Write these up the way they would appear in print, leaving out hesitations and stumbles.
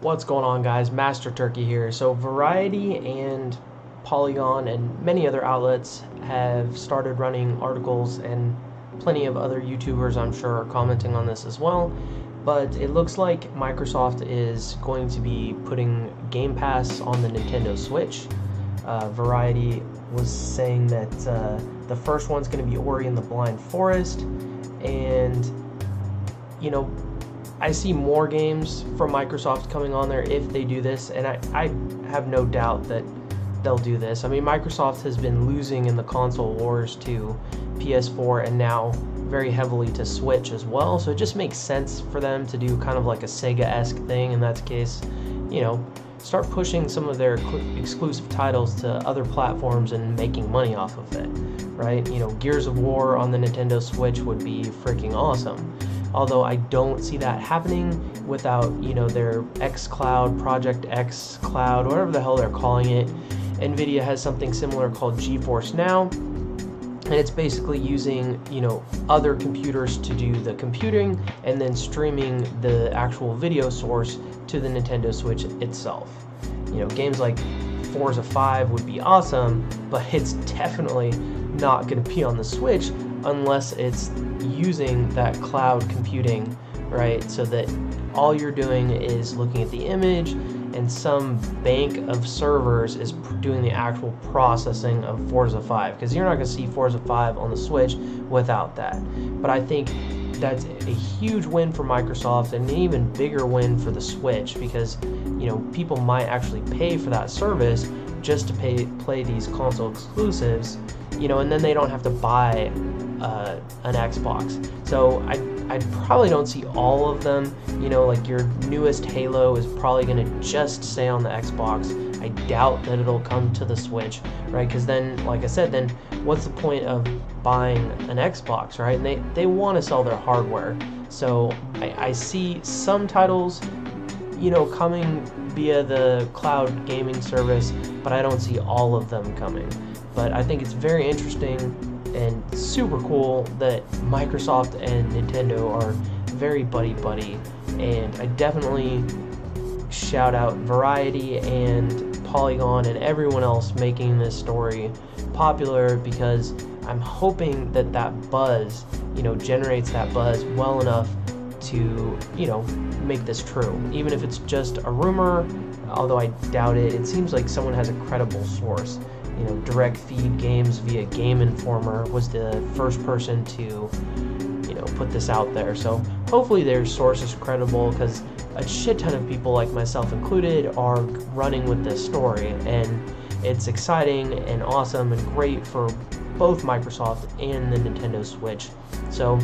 What's going on, guys? Master Turkey here. So Variety and Polygon and many other outlets have started running articles, and plenty of other YouTubers, I'm sure, are commenting on this as well. But it looks like Microsoft is going to be putting Game Pass on the Nintendo Switch. Variety was saying that the first one's going to be Ori and the Blind Forest, and you know, I see more games from Microsoft coming on there if they do this, and I have no doubt that they'll do this. I mean, Microsoft has been losing in the console wars to PS4 and now very heavily to Switch as well, so it just makes sense for them to do kind of like a Sega-esque thing in that case. Start pushing some of their exclusive titles to other platforms and making money off of it, right? Gears of War on the Nintendo Switch would be freaking awesome. Although I don't see that happening without, their xCloud, Project X Cloud, whatever the hell they're calling it. NVIDIA has something similar called GeForce Now, and it's basically using, other computers to do the computing and then streaming the actual video source to the Nintendo Switch itself. Games like Forza 5 would be awesome, but it's definitely not going to be on the Switch unless it's using that cloud computing, right? So that all you're doing is looking at the image and some bank of servers is doing the actual processing of Forza 5, because you're not going to see Forza 5 on the Switch without that. But I think that's a huge win for Microsoft and an even bigger win for the Switch, because people might actually pay for that service just to play these console exclusives, and then they don't have to buy an Xbox. So I probably don't see all of them. Like your newest Halo is probably going to just stay on the Xbox. I doubt that it'll come to the Switch, right? Because then, like I said, then what's the point of buying an Xbox, right? And they want to sell their hardware. So I see some titles, coming via the cloud gaming service, but I don't see all of them coming. But I think it's very interesting and super cool that Microsoft and Nintendo are very buddy-buddy, and I definitely shout out Variety and Polygon and everyone else making this story popular, because I'm hoping that buzz, generates that buzz well enough to, make this true. Even if it's just a rumor, although I doubt it, it seems like someone has a credible source. Direct Feed Games via Game Informer was the first person to, put this out there. So hopefully their source is credible, because a shit ton of people, like myself included, are running with this story, and it's exciting and awesome and great for both Microsoft and the Nintendo Switch. So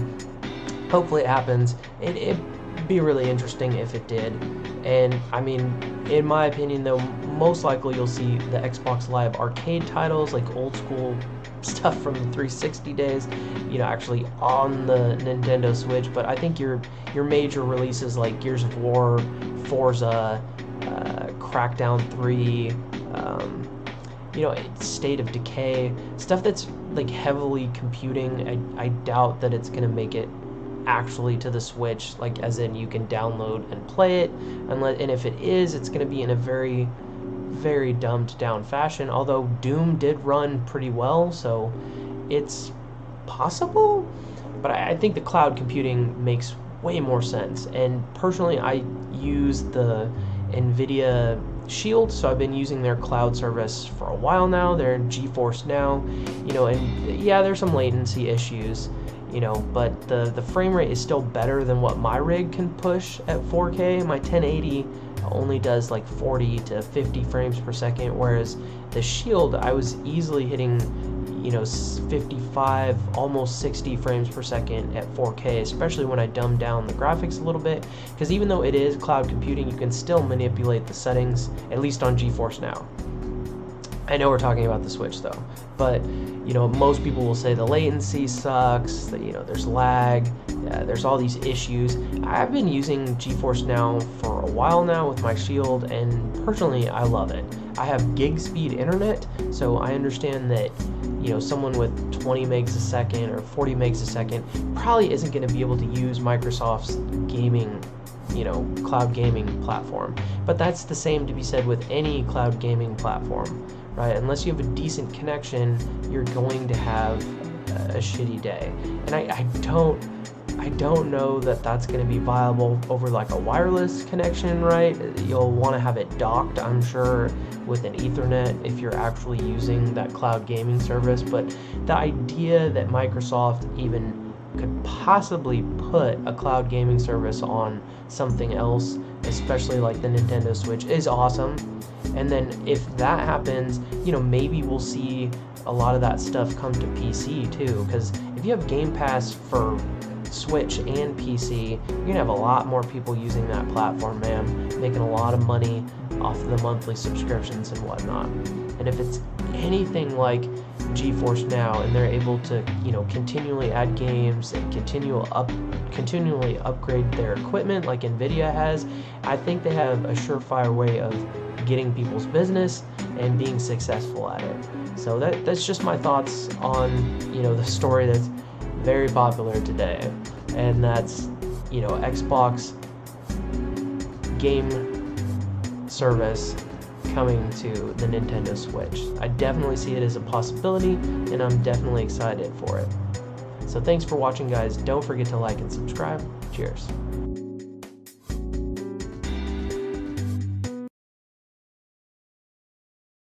hopefully it happens. It'd be really interesting if it did. And I mean, in my opinion though, most likely you'll see the Xbox Live Arcade titles, like old school stuff from the 360 days, actually on the Nintendo Switch. But I think your major releases like Gears of War, Forza, Crackdown 3, State of Decay, stuff that's like heavily computing, I doubt that it's going to make it actually to the Switch, like as in you can download and play it, and if it is, it's going to be in a very, very dumbed down fashion. Although Doom did run pretty well, so it's possible, but I think the cloud computing makes way more sense. And personally, I use the NVIDIA Shield, so I've been using their cloud service for a while now. They're in GeForce Now, and yeah, there's some latency issues, but the frame rate is still better than what my rig can push at 4K. My 1080 only does like 40 to 50 frames per second, whereas the Shield, I was easily hitting 55, almost 60 frames per second at 4K, especially when I dumb down the graphics a little bit, because even though it is cloud computing, you can still manipulate the settings, at least on GeForce Now. I know we're talking about the Switch though, but most people will say the latency sucks, that there's lag, there's all these issues. I've been using GeForce Now for a while now with my Shield, and personally I love it. I have gig speed internet, so I understand that someone with 20 megs a second or 40 megs a second probably isn't going to be able to use Microsoft's gaming cloud gaming platform. But that's the same to be said with any cloud gaming platform, right? Unless you have a decent connection, you're going to have a shitty day. And I don't know that that's going to be viable over like a wireless connection, right? You'll want to have it docked, I'm sure, with an Ethernet if you're actually using that cloud gaming service. But the idea that Microsoft even could possibly put a cloud gaming service on something else, especially like the Nintendo Switch, is awesome. And then if that happens, maybe we'll see a lot of that stuff come to PC too, because if you have Game Pass for Switch and PC, you're gonna have a lot more people using that platform, man, making a lot of money off of the monthly subscriptions and whatnot. And if it's anything like GeForce Now, and they're able to, continually add games and continually upgrade their equipment like Nvidia has, I think they have a surefire way of getting people's business and being successful at it. So that's just my thoughts on, the story that's very popular today, and that's, Xbox game service coming to the Nintendo Switch. I definitely see it as a possibility, and I'm definitely excited for it. So thanks for watching, guys. Don't forget to like and subscribe. Cheers.